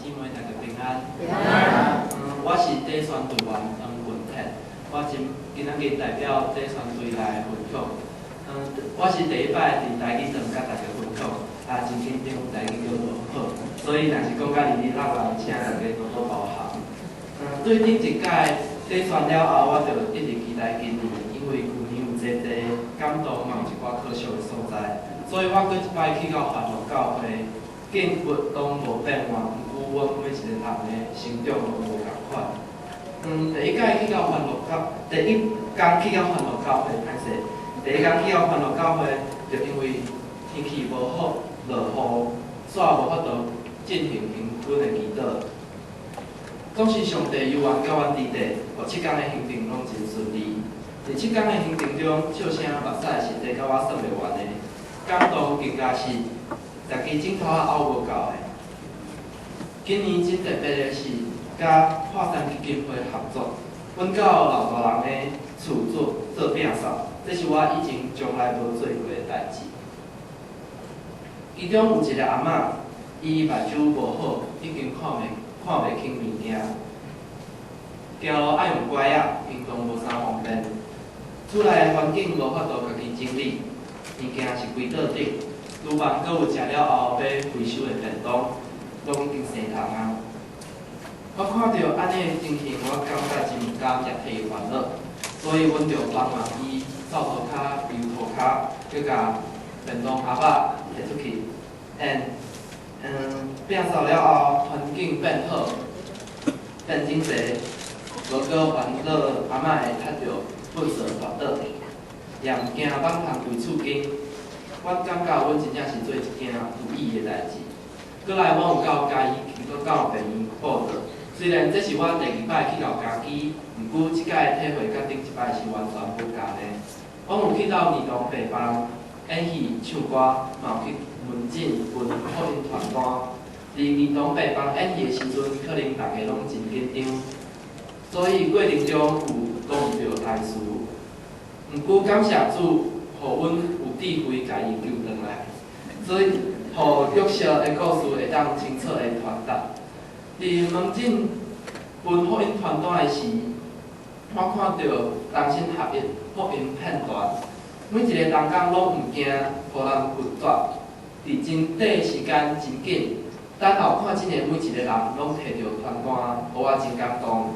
姊妹大家平安。平安。我是第选队员黄文泰，我今仔日代表第选队来分享。我是第一摆伫台语堂甲大家分享，真紧张，台语叫无好，所以若是讲甲哩哩啦啦，请大家多多包涵。对顶一届第选了后，我就一直期待今年，因为旧年有坐感动，嘛有一寡可惜的所在，所以我搁一摆去到欢乐教会。 建物拢无变换，毋过阮每一个人的成长拢无共款。第一届去到欢乐教，第一天去到欢乐教会，歹势，第一天去到欢乐教会，就因为天气无好，落雨，煞无法度进行平均的祈祷。总是上帝有缘甲阮伫地，互7天的行程拢真顺利。伫7天的行程中，笑声、目屎是地甲我算袂完的，感动更加是。 大家镜头拗无够的。今年真特别的是，甲华山基金会合作，阮到老大人的厝做摒扫，这是我以前从来无做过的代志。其中有一个阿嬷，伊目睭无好，已经看袂清物件，走路爱用拐仔，行动无啥方便。厝内环境无法度家己整理，物件是规倒顶。 厨房阁有食了后要回收的便当，拢已经生虫啊！我看到安尼的情形，我感觉真毋甘，也替伊烦恼，所以阮就帮忙伊扫涂骹、油涂骹，佮甲便当盒仔摕出去。摒扫了后，环境变好，变整齐，无阁烦恼阿嬷会踢到粪扫滑倒，也毋惊放虫为厝间。 我感觉阮真正是做一件有意义的代志。过来，我有到嘉义去到病院报道。虽然这是我第2摆去到家己，毋过即届的体会甲顶一摆是完全不同的。我有去到儿童病房演戏、唱歌，嘛有去门诊分福音传单。伫儿童病房演戏的时阵，可能大家拢真紧张，所以过程中有讲到台词。毋过感谢主。 互阮有智慧，家己救回来，所以互约瑟的故事会当清楚的传达。伫门诊分福音传单的时，我看到同心合一福音片段，每一个人工拢毋惊，互人拒绝，伫真短时间真紧，等候看真诶每一个人拢摕到传单，互我真感动。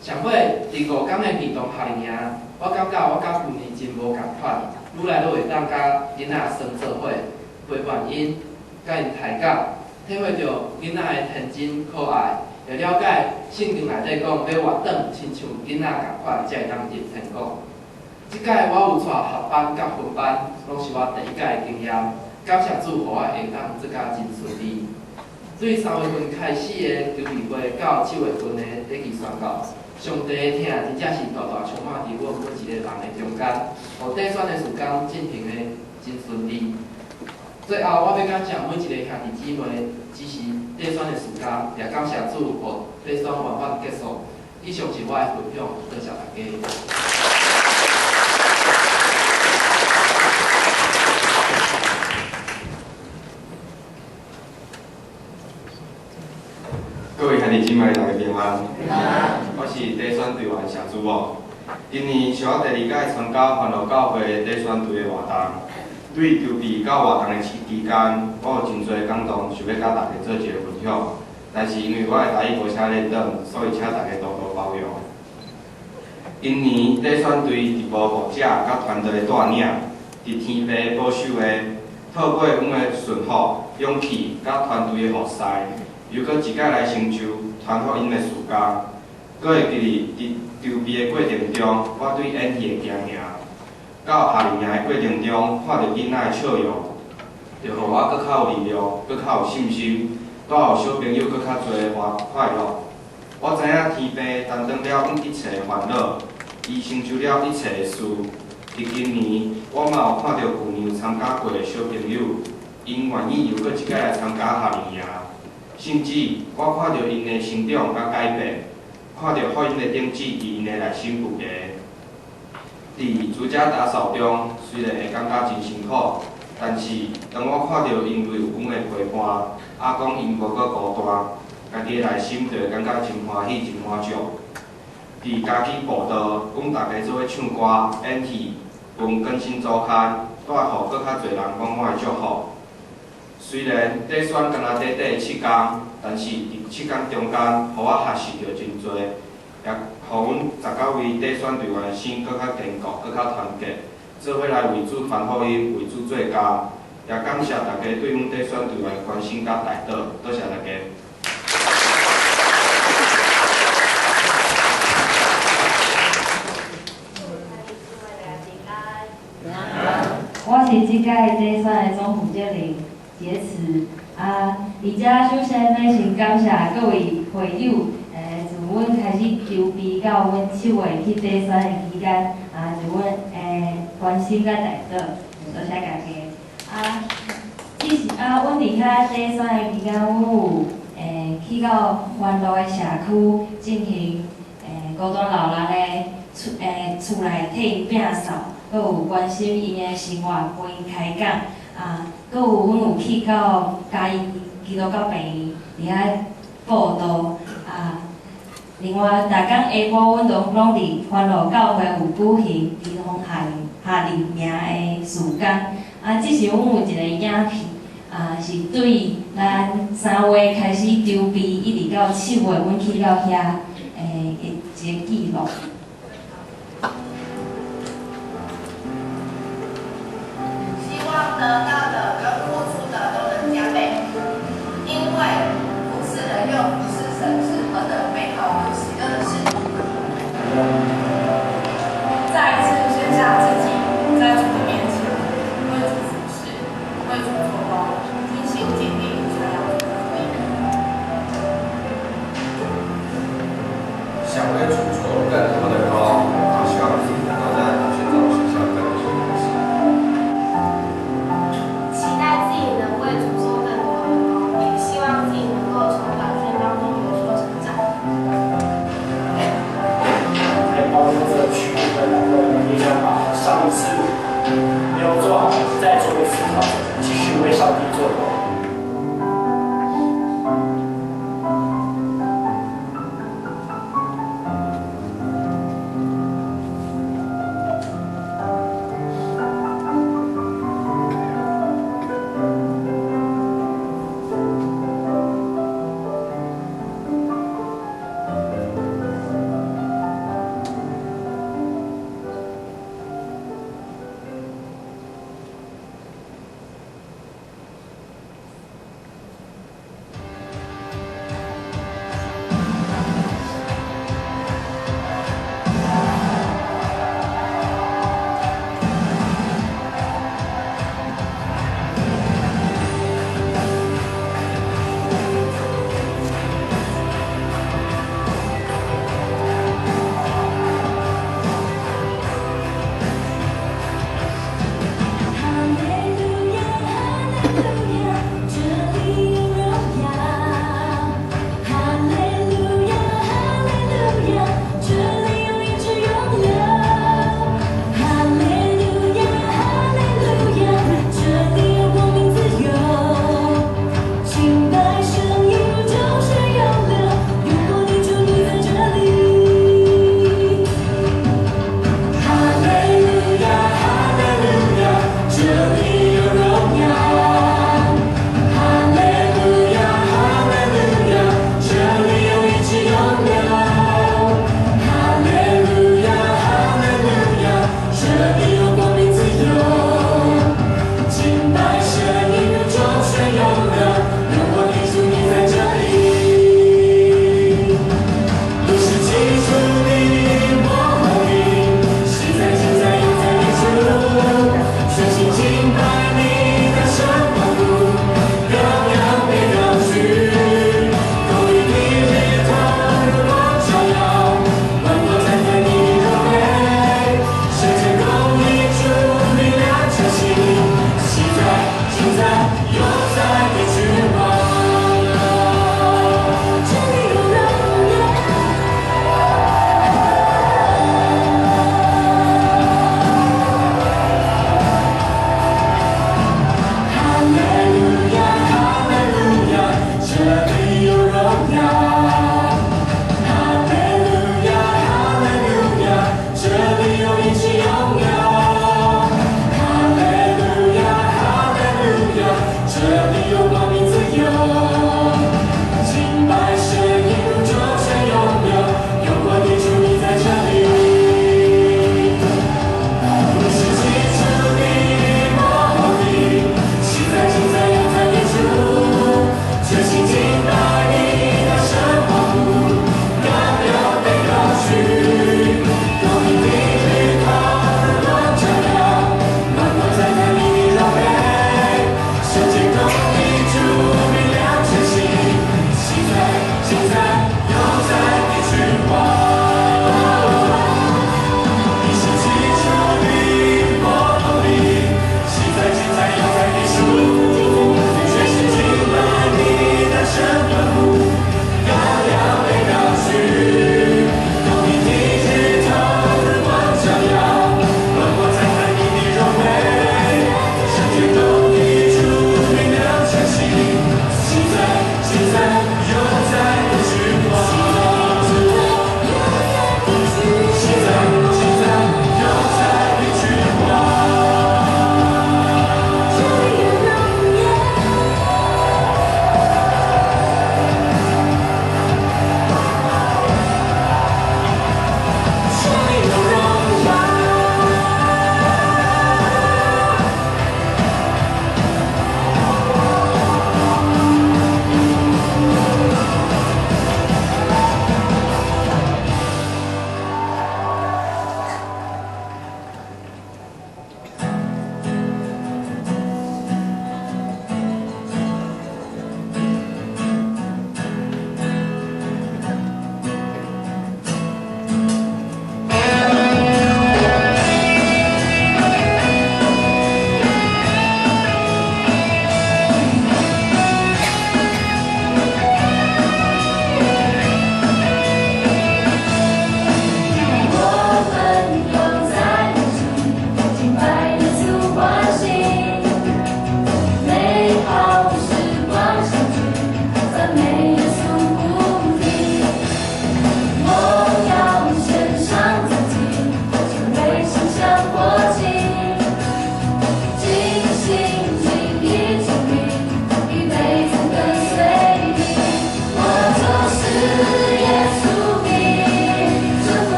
上尾伫5天的儿童夏令营，我感觉我甲旧年真无共款。 愈来愈会当甲囡仔生做伙，陪伴因，甲因抬杠，体会到囡仔的天真可爱，会了解圣经内底讲要活转，亲像囡仔共款，才会当入天国。即届我有带合班甲分班，拢是我第1届的经验，感谢主，互我会当做甲真顺利。对3月份开始的筹备会到7月份的礼仪宣告。 上帝的疼真正是大大充满伫阮每一个人的中间，互短选的时间进行的真顺利。最后，我要感谢每一个兄弟姊妹支持短选的时间，也感谢主，互短选圆满结束。以上是我的分享，多谢大家。各位兄弟姊妹，大家平安。我是短选队员谢主某。今年是我第2届参加欢乐教会短选队的活动。对筹备到活动的期间，我有真侪感动，想要甲大家做一个分享。但是因为我的台语无啥认得，所以请大家多多包容。今年短选队伫无牧者甲团队的带领，伫天父保守的，透过阮的顺服、勇气甲团队的服侍。 又搁一届来成就传福音的事工，搁会记伫筹备的过程中，我对演戏的惊讶，到夏令营的过程中，看到囡仔的笑容，就互我搁较有力量，搁较有信心，带互小朋友搁较侪快乐。我知影天父担当了阮一切的烦恼，伊成就了一切的事。伫今年，我嘛有看到旧年有参加过的小朋友，因愿意又搁一届来参加夏令营。 甚至我看到因的成长甲改变，看到福音的种子伫因的内心附下。伫住家打扫中，虽然会感觉真辛苦，但是当我看到因为有阮的陪伴，阿公因无搁孤单，家家己的内心就会感觉真欢喜、真满足。伫家己步道，阮大家做伙唱歌、演戏，分更新周刊，带互搁较侪人满满的祝福。虽然短选敢若短短7天，但是伫7天中间，互我学习到真侪，也互阮19位短选队员的心搁较坚固、搁较团结，做伙来为主传福音、为主做工。也感谢大家对阮短选队员的关心甲带导，多谢大家。我是即届短选的总负责人杰慈。伫遮首先要先感谢各位会友，从阮开始筹备到阮7月去短选的期间，就阮关心甲带导，多谢大家。阮伫遐短选的期间，阮有去到环路的社区进行孤单老人的厝内替因摒扫。阁有关心因的生活，陪因开讲，阁有阮有去到嘉义基督教病院伫遐报道，另外，逐工下晡，阮都拢伫欢乐教会有举行儿童夏令营的事工，即是阮有一个影片，是对咱3月开始筹备，一直到7月，阮去到遐一个记录。得到的跟付出的都能加倍，因为服侍人又服侍神是何等美好又喜乐的事。再一次卸下自己，在主的面前为主服侍，为主做工，尽心尽力传扬主的福音。想为主做更多的工，希望自己能够在学中学校更多的东西。期待自己能为主做更多的工，也希望自己能够从短训当中有所成长。在包括这个区域的能够也想把上一次没有做好，再做一次调整，继续为上帝做工。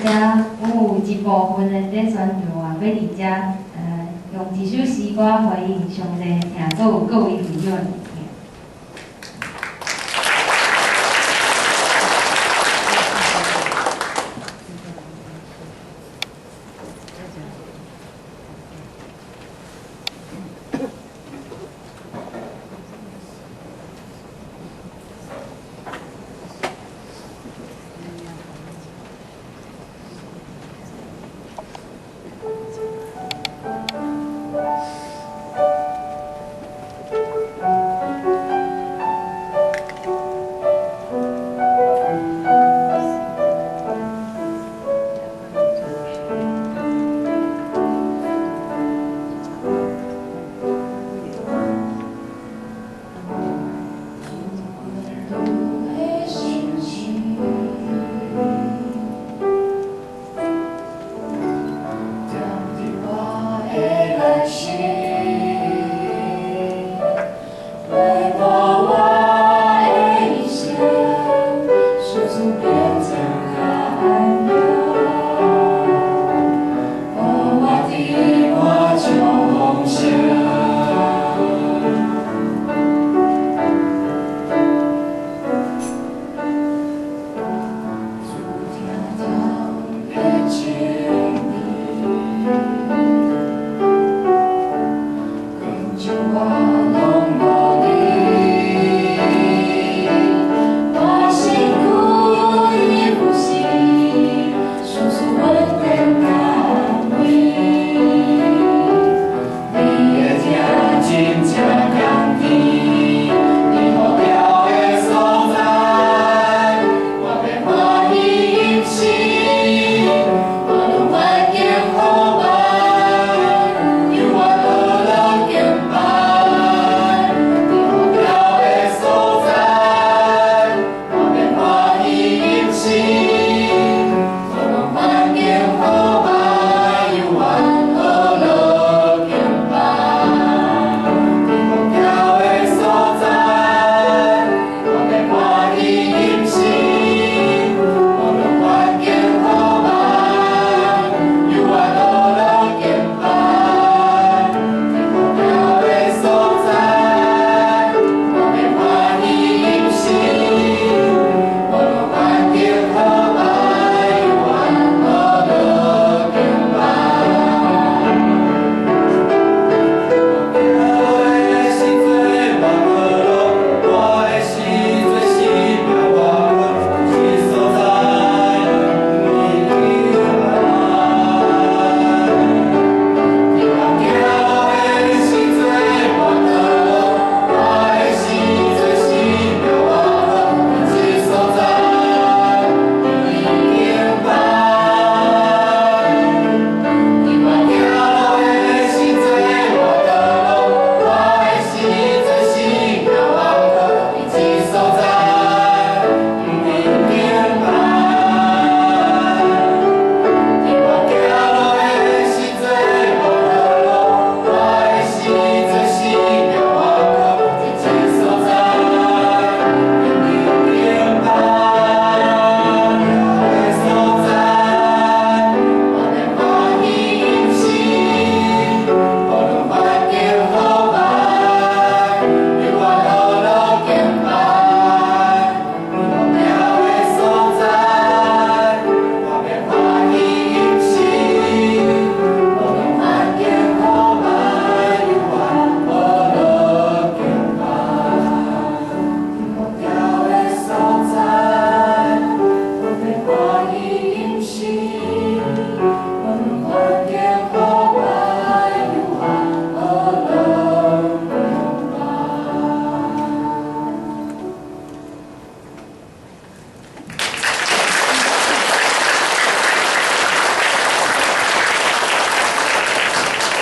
遮，阮有一部分的在宣传啊，要伫遮用一首诗歌回应上帝听各位朋友的听。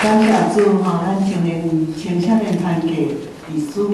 感谢主吼，咱青年青少年团契历史。